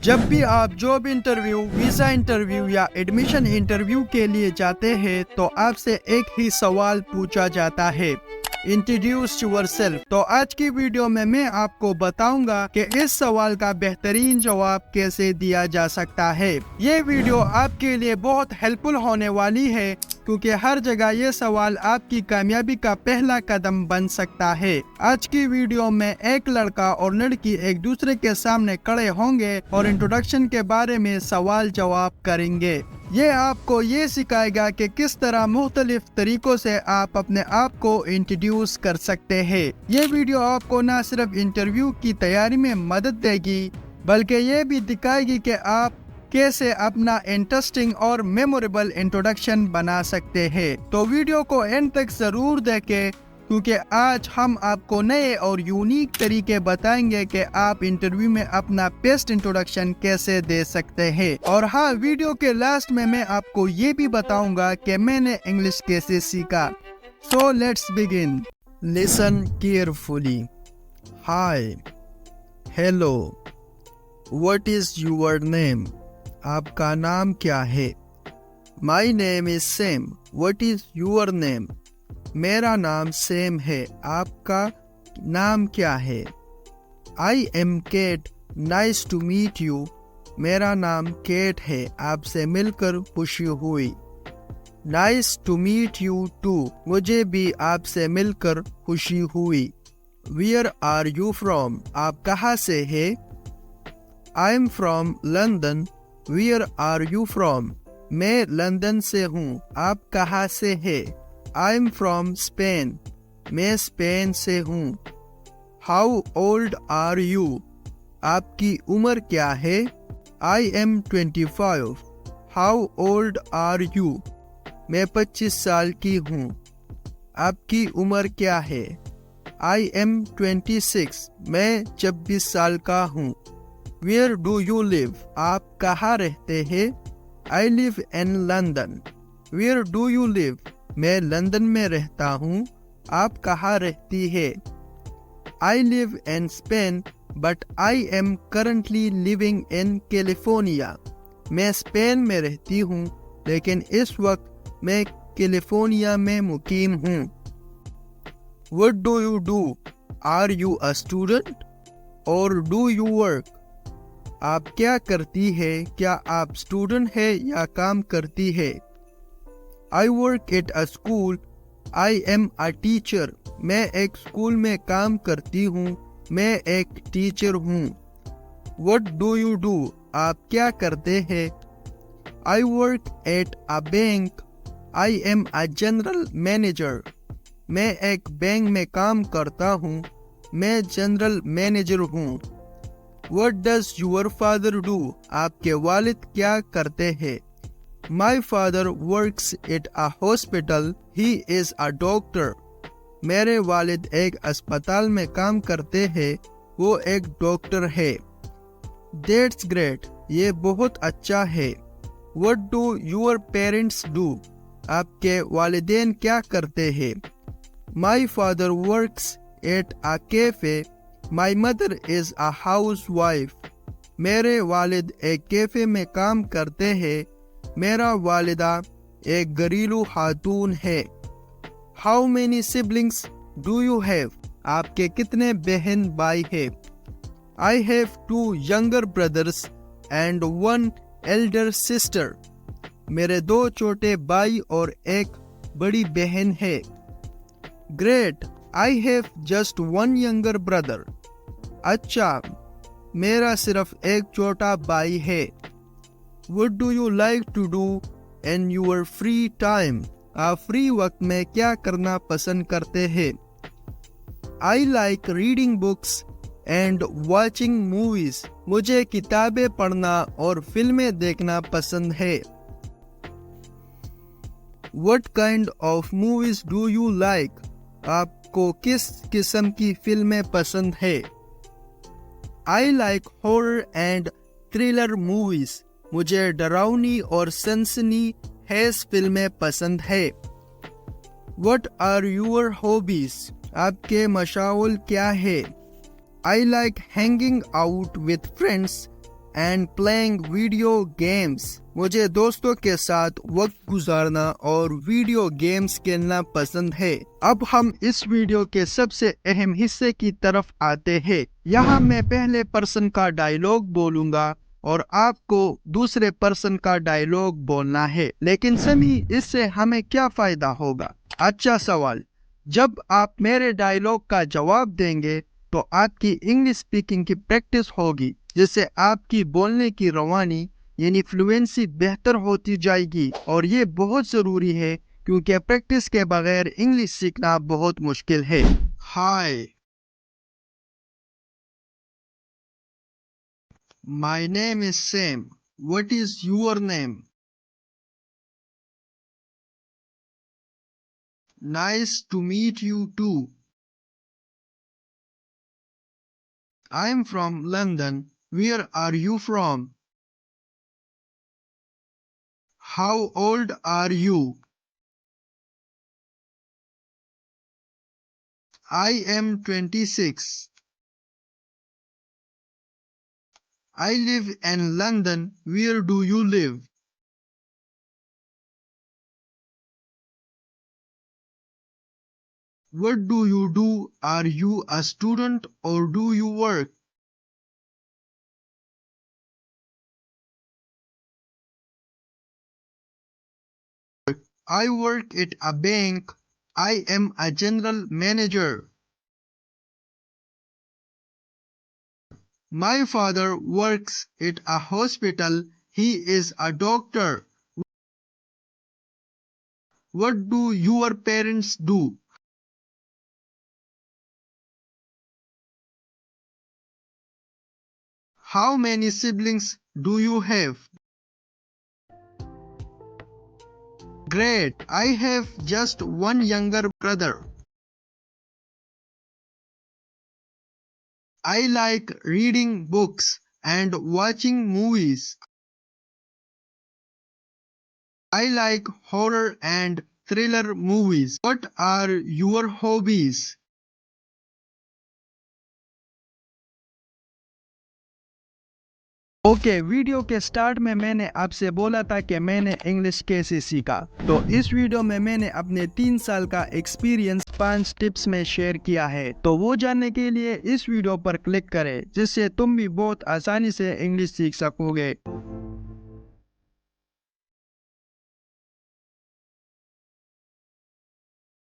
जब भी आप जॉब इंटरव्यू, वीजा इंटरव्यू या एडमिशन इंटरव्यू के लिए जाते हैं तो आपसे एक ही सवाल पूछा जाता है, इंट्रोड्यूस योरसेल्फ। तो आज की वीडियो में मैं आपको बताऊंगा कि इस सवाल का बेहतरीन जवाब कैसे दिया जा सकता है। ये वीडियो आपके लिए बहुत हेल्पफुल होने वाली है क्योंकि हर जगह ये सवाल आपकी कामयाबी का पहला कदम बन सकता है। आज की वीडियो में एक लड़का और लड़की एक दूसरे के सामने खड़े होंगे और इंट्रोडक्शन के बारे में सवाल जवाब करेंगे। ये आपको ये सिखाएगा कि किस तरह मुख्तलिफ तरीकों से आप अपने आप को इंट्रोड्यूस कर सकते हैं। ये वीडियो आपको न सिर्फ इंटरव्यू की तैयारी में मदद देगी बल्कि ये भी दिखाएगी कि आप कैसे अपना इंटरेस्टिंग और मेमोरेबल इंट्रोडक्शन बना सकते हैं। तो वीडियो को एंड तक जरूर देखें क्योंकि आज हम आपको नए और यूनिक तरीके बताएंगे कि आप इंटरव्यू में अपना बेस्ट इंट्रोडक्शन कैसे दे सकते हैं। और हाँ, वीडियो के लास्ट में मैं आपको ये भी बताऊंगा कि मैंने इंग्लिश कैसे सीखा। So let's begin. Listen carefully. Hi, hello, what is your name? आपका नाम क्या है? My name is Sam. What is your name? मेरा नाम सेम है। आपका नाम क्या है? I am Kate. Nice to meet you. मेरा नाम केट है। आपसे मिलकर खुशी हुई। Nice to meet you too. मुझे भी आपसे मिलकर खुशी हुई। Where are you from? आप कहाँ से है? I am from London. Where are you from? मैं लंदन से हूँ। आप कहाँ से है? I am from Spain. मैं स्पेन से हूँ। How old are you? आपकी उम्र क्या है? I am 25। How old are you? मैं 25 साल की हूँ। आपकी उम्र क्या है? I am 26। मैं 26 साल का हूँ। Where do you live? आप कहाँ रहते हैं? I live in London. Where do you live? मैं लंदन में रहता हूँ। आप कहाँ रहती है? I live in Spain, but I am currently living in California. मैं स्पेन में रहती हूँ लेकिन इस वक्त मैं कैलिफोर्निया में मुकीम हूँ। What do you do? Are you a student or do you work? आप क्या करती है? क्या आप स्टूडेंट है या काम करती है? I work at a school. I am a teacher. मैं एक स्कूल में काम करती हूँ। मैं एक टीचर हूँ। What do you do? आप क्या करते हैं? I work at a bank. I am a general manager. मैं एक बैंक में काम करता हूँ। मैं जनरल मैनेजर हूँ। What does your father do? आपके वालिद क्या करते हैं? My father works at a hospital. He is a doctor. मेरे वालिद एक अस्पताल में काम करते हैं। वो एक डॉक्टर है। That's great. ये बहुत अच्छा है। What do your parents do? आपके वालिदैन क्या करते हैं? My father works at a cafe. My mother is a housewife. मेरे वालिद एक कैफे में काम करते हैं। मेरा वालिदा एक घरेलू खातून है। How many siblings do you have? आपके कितने बहन भाई हैं? I have 2 younger brothers and 1 elder sister. मेरे 2 छोटे भाई और एक बड़ी बहन है। Great. I have just 1 younger brother. अच्छा, मेरा सिर्फ एक छोटा भाई है। What do you like to do in your free time? आप फ्री वक्त में क्या करना पसंद करते हैं? I like reading books and watching movies. मुझे किताबें पढ़ना और फिल्में देखना पसंद है। What kind of movies do you like? आपको किस किस्म की फिल्में पसंद है? I like horror and thriller movies. मुझे डरावनी और सनसनी खेज फिल्में पसंद है। What are your hobbies? आपके मशागल क्या है? I like hanging out with friends and playing video games. मुझे दोस्तों के साथ वक्त गुजारना और वीडियो गेम्स खेलना पसंद है। अब हम इस वीडियो के सबसे अहम हिस्से की तरफ आते हैं। यहाँ मैं पहले पर्सन का डायलॉग बोलूंगा और आपको दूसरे पर्सन का डायलॉग बोलना है। लेकिन समी, इससे हमें क्या फायदा होगा? अच्छा सवाल। जब आप मेरे डायलॉग का जवाब देंगे तो आपकी इंग्लिश स्पीकिंग की प्रैक्टिस होगी, जिससे आपकी बोलने की रवानी यानी फ्लुएंसी बेहतर होती जाएगी। और ये बहुत ज़रूरी है क्योंकि प्रैक्टिस के बगैर इंग्लिश सीखना बहुत मुश्किल है। Hi, my name is Sam. What is your name? Nice to meet you too. I am from London. Where are you from? How old are you? I am 26. I live in London. Where do you live? What do you do? Are you a student or do you work? I work at a bank. I am a general manager. My father works at a hospital. He is a doctor. What do your parents do? How many siblings do you have? Great, I have just one younger brother. I like reading books and watching movies. I like horror and thriller movies. What are your hobbies? Okay, video के start में मैंने आपसे बोला था कि मैंने English कैसे सीखा। तो इस वीडियो में मैंने अपने 3 साल का एक्सपीरियंस 5 टिप्स में शेयर किया है। तो वो जानने के लिए इस वीडियो पर क्लिक करें, जिससे तुम भी बहुत आसानी से इंग्लिश सीख सकोगे।